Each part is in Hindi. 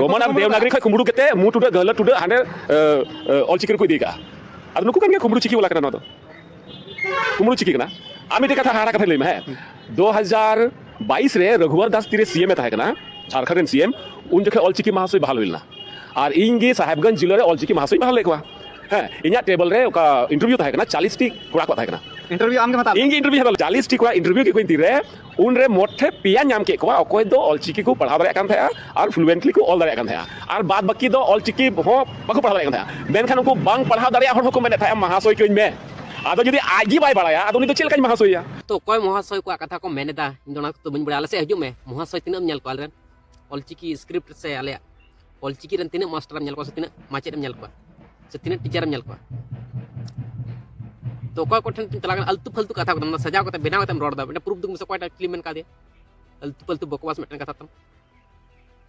रोमन और देवनागरी खै कुमड़ू केते मु टुडे गल टुडे हाने ऑलचिकी को इदीका आदो नुकु कान कुमड़ू चिकी वाला कना न दो कुमड़ू चिकी कना आमी ते कथा हारा कथा लैमा है 2022 रे रघुवर दास तीरे सीएम ए ताहे कना झारखंड रेन सीएम उन जखे ऑलचिकी महाशय बहाल होइलना और इंगे साहेबगंज जिले रे ऑलचिकी महाशय बहाल लेकवा है इन्या टेबल रे ओका इंटरव्यू ताहे कना 40 टी कोड़ा को ताहे कना इंटरव्यू आम के मता इंगे इंटरव्यू हल 40 टी कोड़ा इंटरव्यू के कोई तीरे उन रे मोठे पिया नाम के कोवा अकोय दो ऑलचिकी को पढ़ा दरे कान थाया और फ्लुएंटली को ऑल दरे कान थाया और बाद बाकी दो ऑलचिकी हो बाको पढ़ा दरे कान थाया बेनखान उनको बांग पढ़ा दरे हर को मेने थाया महाशय के में आदो जदी आगी बाय बाड़ाया आदो नि तो चेल काज महाशय तो कोई महाशय को कथा को मेनेदा इंदोना तो बन बड़ा आले से हजू में महाशय तिनम नेल को रेन ऑलचिकी स्क्रिप्ट से आले ऑलचिकी रेन तिने मास्टर नेल को से तिने माचेद नेल को से तिने टीचर नेल को तो कोई कोठन तलागन अल्तु फल्तु कथा को सजाव कते बेनाव कते रोड दा बे प्रूफ दुम से कोई क्लिम मेन का दे अल्तु फल्तु बकवास मेटन कथा तम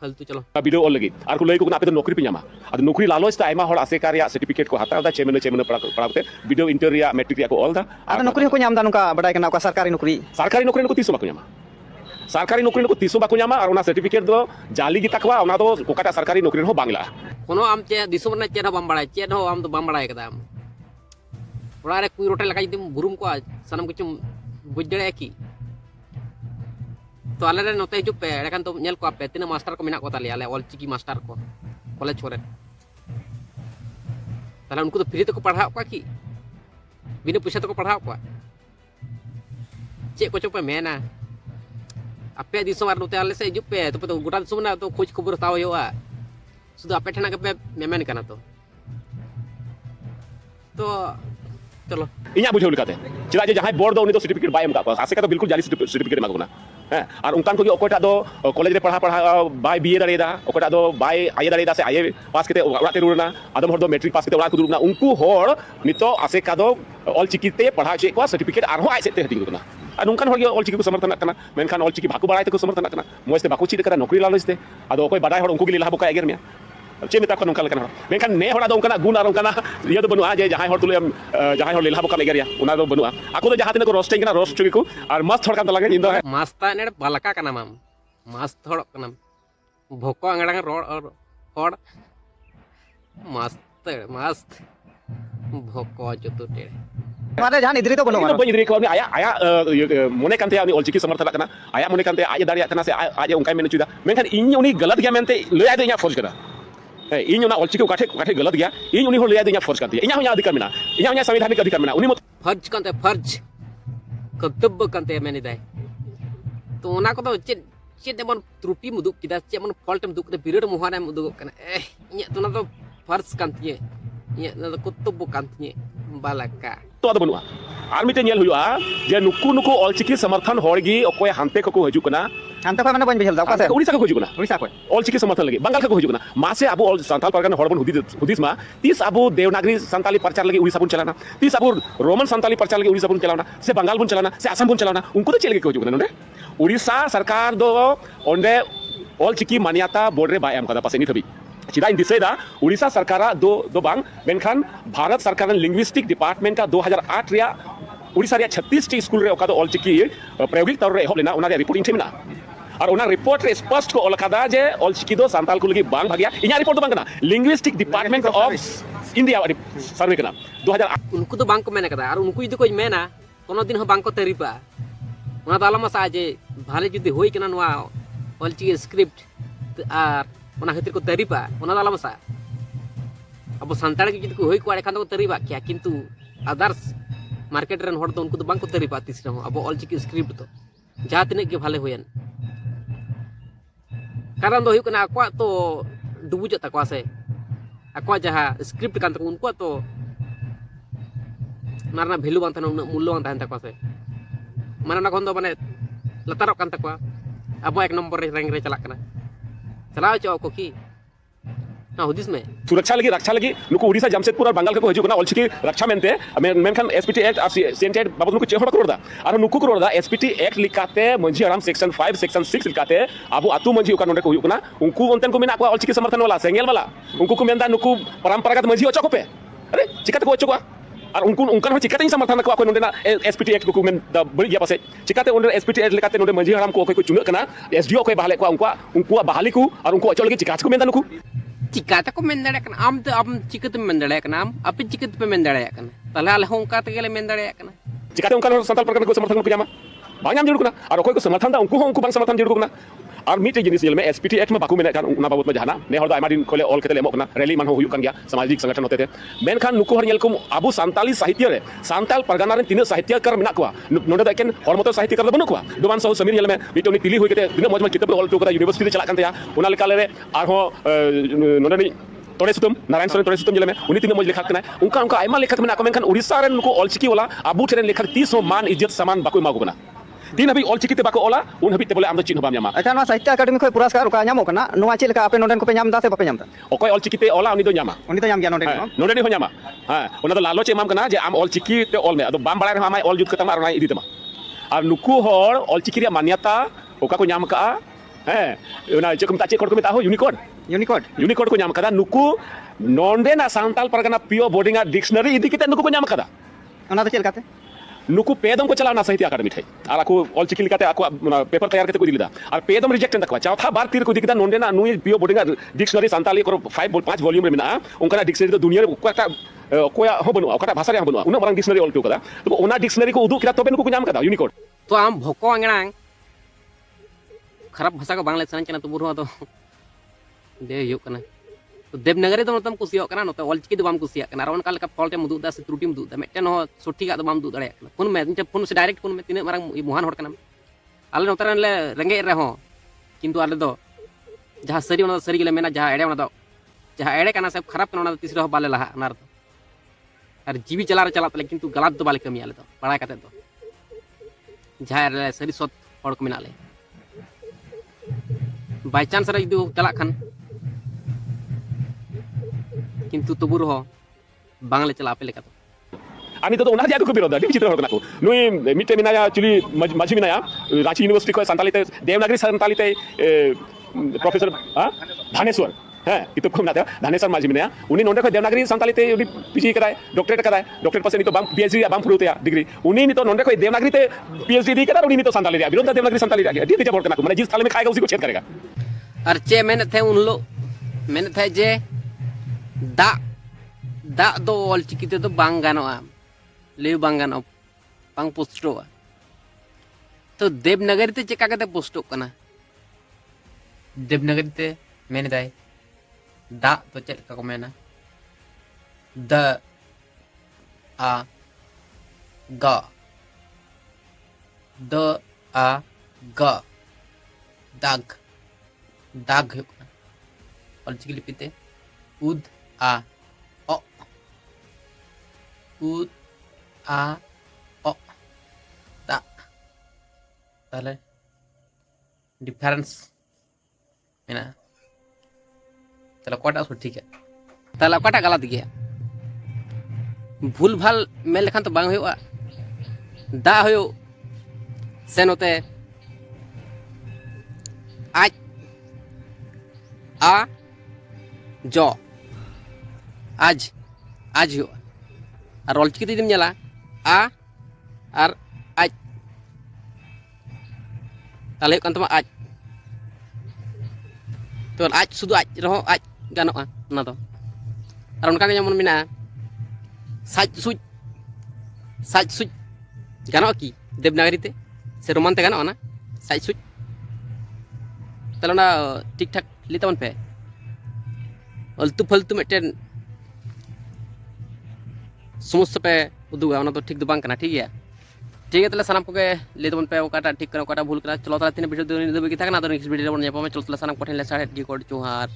फालतू चलो वीडियो ऑल लगी और को लई को आपे तो नौकरी पे ᱧᱟᱢᱟ अद नौकरी लालच ता आयमा हर आसेका रिया सर्टिफिकेट को हाता दा चेमने पढ़ाते वीडियो इंटर रिया मैट्रिक रिया को ऑल दा आदा नौकरी को ᱧᱟᱢ दा नुका बडाय कना का सरकारी नौकरी को 30 बाको ᱧᱟᱢᱟ सरकारी नौकरी को 30 बाको ᱧᱟᱢᱟ और उना सर्टिफिकेट दो जाली गी तकवा उना दो ओकाटा सरकारी नौकरी हो बांगला कोनो आम चे दिसुम ना चेन बम बडाय चेन हो आम तो बम बडाय कदा ओड़ा रे कुई रोटे लगा जदि बुरुम को सनम कुछ बुझ दड़े की तो आले रे नोते हिजु पे एडकान तो नेल को पे तिना मास्टर को मेना को ताले आले ऑलचिकी मास्टर को कॉलेज छोरे ताले उनको तो फ्री तक पढ़ाओ का की बिना पैसा तक पढ़ाओ का चे को चो पे मेना आपे दिसो मार नोते आले से हिजु पे तो गोटा दिसो ना तो खोज खबर ताव होया सुदु आपे ठना के पे मेमेन कना तो चलो इन्या बुझे लिखाते चला जे जहां बोर्ड दो उनी तो सर्टिफिकेट बाय एम का आसे का तो बिल्कुल जाली सर्टिफिकेट एमा कोना है और उनकान को ओकोटा दो कॉलेज रे पढ़ा बाय बीए दारेदा ओकोटा दो बाय आये दारेदा से आये पास केते ओराते रुरना आदम हर दो मैट्रिक पास केते ओरा को दुरुना उनको हर नितो आसे का दो ऑलचिकी ते पढ़ा चे को सर्टिफिकेट आरो आय सेते हटिंग कोना और उनकान हर ऑलचिकी को समर्थन करना मेनखान ऑलचिकी भाको बाराय ते को समर्थन करना मोस्ते भाको चीट करा नौकरी लालचते आदो कोई बडाय हर उनको गिली लाबो का एगर में चे मेता को नोंका लकना मेनखान ने हड़ा दो उनका गुण और उनका ये तो बनुआ जे जहां हर तुले जहां हर लेला बका एगरिया उना दो बनुआ आको तो जहां तिने को रोस्टिंग कना रोस्ट चुकी को और मस्त थोड़ का लगे इंदो है मस्त ने बालका कना माम मस्त थोड़ कना भोको अंगड़ा रोड और होड़ मस्त मस्त भोको जतो टेड़े मारे जान इधरी तो बनो बन इधरी को आया आया मोने कांते आनी ऑलचिकी समर्थन कना आया मोने कांते आय दारिया कना से आय उनका मेन चुदा मेनखान इन उनी गलत गया मेनते ले आय दे या फोर्स करा इन उना ऑलचिकी काठे गलत गया इन उनी हो ले आय दे या फोर्स करती इन्या अधिकार मेना इन्या संवैधानिक अधिकार मेना उनी फर्ज कांते फर्ज कर्तव्य कांते मेने दाय तो ओना को तो चे देमन त्रुटि मुदुक किदा चे मन फॉल्ट मुदुक दे बिरड मोहाना मुदुक कना इन्या तो ना तो फर्ज कांती इन्या ना कर्तव्य कांती बालका तो आदो बनुआ आर मिटे नेल हुआ जे नुकु ऑलचिकी समर्थन होड़गी ओकोय हानते को हजू कना हानते को माने बन बिहल दा का से उड़ीसा को हजू कना उड़ीसा को ऑलचिकी समर्थन लगी बंगाल को हजू कना मासे अबो ऑल संताल परगना हड़बन हुदिस मा 30 अबो देवनागरी संताली प्रचार लगी उड़ीसा बुन चलाना 30 अबो रोमन संताली प्रचार लगी उड़ीसा बुन चलाना से बंगाल बुन चलाना से असम बुन चलाना उनको तो चलगे को हजू कना नोंडे उड़ीसा सरकार दो ओंडे ऑलचिकी मान्यता बोर्ड रे बाय एम कदा पासे नि थबी चिदा इन दिसेदा उड़ीसा सरकार दो बांग मेनखान भारत सरकार लिंग्विस्टिक डिपार्टमेंट का 2008 रिया उड़ीसा रिया 36 टी स्कूल रे ओका दो ऑलचिकी प्रायोगिक तौर रे होलेना उना रिपोर्ट इंठेमिना और उना रिपोर्ट रे स्पष्ट को ओलकादा जे ऑलचिकी दो सांताल को लगी बांग भागिया इन्या रिपोर्ट दो बांगना linguistic department of India survey कना 2008 उनको तो बांग को मेना कदा और उनको यदि कोई मेना कोनो दिन हो बांग को तरीपा उना तो आलमा सा जे भाले जदि होई कना नवा ऑलचिकी स्क्रिप्ट आर उना खातिर को तरीपा उना दाला मसा अब संताड़ के जदि को होई को खान को तरीबा क्या किंतु अदर्स मार्केट रेन हड़ तो उनको तो बांग को तरीपा तीसरा हो अब ऑलचिकी स्क्रिप्ट तो जहां तिने के भाले होयन कारण दो हुई कना अक्वा तो डुबुज तकवा से अक्वा जहां स्क्रिप्ट कान तो उनको तो मारना वैल्यू बांग थाना मूल्य बांग थान तकवा से माने ना कोन दो माने लतारक कान तकवा अब एक नंबर रे रैंक रे चला कना चलाओ चाओ को की ना हुदिस में सुरक्षा लगी रक्षा लगी नुको उड़ीसा जमशेदपुर और बंगाल को हजू कना ऑलचिकी रक्षा मेनते मेनखान एसपीटी एक्ट और सेंटेड बाबत नुको चेहड़ा करोदा और नुको करोदा एसपीटी एक्ट लिखाते मंजी आराम सेक्शन 5 सेक्शन 6 लिखाते आबो आतु मंजी ओका नोडे को हुकना उनको ओनतेन को मेना को ऑलचिकी समर्थन वाला सेंगेल वाला उनको को मेनदा नुको परंपरागत मंजी ओचो को पे अरे चिकत को ओचो को और उनको उनका चिकाते समर्थन को अको नोंडेना एसपीटी एक्ट को मेन बड़ी गया पासे चिकाते ओंडे एसपीटी एक्ट लेकाते नोंडे मंजी हराम को अको चुना कना एसडीओ को बहाले को उनको बहाली को और उनको अचल के चिकाच को मेन नुकु चिकाते को मेन दाड़े कना आम तो आम चिकते मेन दाड़े कना आम अपे चिकते पे मेन दाड़े कना तले आले होंका तेगेले मेन दाड़े कना चिकाते उनका संताल परगना को समर्थन को जामा बांग नाम जरूर कना और अको को समर्थन दा उनको बांग समर्थन जरूर कना और मिटे जिनिस में एसपीटी एक्ट में बाकू में उना बाबत में जहाना ने हर आमा दिन खोले ऑल केते लेमो रैली मान हुयु गया सामाजिक संगठन होते थे मेनखान नुकु हर को आबू सांताली साहित्य रे सांताल परगना रे तीन साहित्यकार मेना को नोडे एकेन हरमतो साहित्यकार बनु को दुबान सौ समीर जेल में मिटे तिली हुई केते दिन मौज में किताब ऑल टोकरा यूनिवर्सिटी चला कानते उना लेकाले रे आर हो नोडे तोड़े सुतम नारायण सोरेन तोड़े सुतम जिले में उन्हीं तीन मौज लेखा कना उनका आयमा लेखा में मेनखान उड़ीसा रे नुकु ऑलचिकी वाला आबू ट्रेन लेखा 30 मान इज्जत सम्मान बाकू मागो कना दिन हबी ऑलचिकी ते बाको ओला उन हबी ते बोले आम चिन्ह बाम ᱧᱟᱢᱟ अच्छा ना साहित्य अकादमी को पुरस्कार का ᱧᱟᱢᱚᱜ ᱠᱟᱱᱟ ᱱᱚᱣᱟ ᱪᱮᱫ ᱞᱮᱠᱟ ᱟᱯᱮ ᱱᱚᱰᱮᱱ ᱠᱚᱯᱮ ᱧᱟᱢ ᱫᱟ ᱥᱮ ᱵᱟᱯᱮ ᱧᱟᱢ ᱫᱟ ᱚᱠᱚᱭ ऑलचिकी ते ओला उनी दो ᱧᱟᱢᱟ ᱩᱱᱤ ᱫᱚ ᱧᱟᱢ ᱜᱮᱭᱟ ᱱᱚᱰᱮ ᱦᱚᱸ नोडे हो ᱧᱟᱢᱟ हां ओना दो लालच एमाम कना जे आम ऑलचिकी ते ऑल में अदो बाम बाड़ा रे आमाय ऑल जुत कतम और इदी तमा और नुकु हर ऑलचिकी रे मान्यता ओका को ᱧᱟᱢ का हैं ओना चे को मता चे कोड को मता हो यूनिकोड को ᱧᱟᱢ कदा नुकु नोंडे ना सांताल परगना पियो बोर्डिंग डिक्शनरी इदी किते नुकु को ᱧᱟᱢ कदा ᱚᱱᱟ ᱫᱚ ᱪᱮᱫ ᱞᱮᱠᱟᱛᱮ नुकु पेदम को चलाना साहित्य अकादमी थे और आको ऑलचिकी लिकाते आको पेपर तैयार करते को दिलिदा और पेदम रिजेक्ट तकवा चौथा बार तीर को दिकिदा नोंडे ना नुई पियो बोर्डिंग डिक्शनरी सांताली को 5 वॉल्यूम रे मेना उनका डिक्शनरी तो दुनिया रे कोटा कोया हो बनु ओकटा भाषा रे हो बनु उना बरंग डिक्शनरी ऑल टू कदा तो ओना डिक्शनरी को उदु किदा तबे नुकु को ᱧᱟᱢ कदा यूनिकोड तो आम भोको अंगणांग खराब भाषा को बांग्ला सनन चना तो बुरवा तो दे हुयो कना तो देवनगरी तो मतम कुसियो कना नते ऑलचिकी तो बाम कुसिया कना रवन काल का फॉल्ट मुदु दा से त्रुटि मुदु दा मेटन हो सोठी का तो बाम दु दड़े कना फोन में फोन से डायरेक्ट फोन में तीन मारंग मुहान हड़ कना आले नतरन ले रेंगे रे हो किंतु आले दो जहां सरी ओना सरी गेले मेना जहां एड़े ओना दो जहां एड़े कना सब खराब कना तीसरे हो बाले लहा अनार तो और जीवी चला रे चला तले किंतु गलत तो बाले कमी आले तो पढ़ाई करते तो जहां सरी सत हड़ को मिनाले बाय चांस रे यदि चला खान किंतु तबुर हो बांग्ला चला पे लेका तो आनी तो उना जादू को विरोध डी चित्र होतना को नुई मिटे मिनाया एक्चुअली माझी मिनाया रांची यूनिवर्सिटी को संताली ते देवनागरी संताली ते प्रोफेसर धानेश्वर है इतो को नाते धानेश्वर माझी मिनाया उनी नोंडे को देवनागरी संताली ते उनी पीजी कराय डॉक्टरेट पासे नी तो बाम पीएचडी बाम फुरुते डिग्री उनी नी तो नोंडे को देवनागरी ते पीएचडी दी करा उनी नी तो संताली रे विरोध देवनागरी संताली रे डी टीचर बोलतना को माने जिस थाले में खाएगा उसी को छेद करेगा और चे मैंने थे उन लो मैंने थे जे दा दा दो ऑलचिकी ते तो बांग गानोआ ले बांग गानो बांग पोस्टोआ तो देवनगरी ते चेका कते पोस्टो कना देवनगरी ते मैंने दाई दा तो चेक का को मैंने द आ ग द आ ग दाग दाग ऑलचिकी लिपि ते उद आ ओ उद आ ओ दा ताले डिफरेंस मेना ताला कोटा सो ठीक है ताला कोटा गलत गया भूल भाल मेल लेखान तो बांग होया दा होयो सेन होते आज आ जो आज आज हो और ऑलचिकी ते दिम नेला आ और आज ताले कान तमा आज तो आज सुदु आज रहो आज गानोआ ना तो और उनका के जेमन मिना साज सुज गानोआ की देवनागरी ते से रोमान ते गानोआ ना साज सुज ताले ना ठीक ठाक लितावन पे अल्तु फल्तु मिटन समस्या पे उदुगा ओना तो ठीक दो बांग कना ठीक है ताले सानाम को ले दबन पे ओकाटा ठीक करा ओकाटा भूल करा चलो ताले तीन वीडियो दो की था ना तो नेक्स्ट वीडियो रे बन जापा में चलो ताले सानाम को ठेले साढ़े डी कोड जोहार।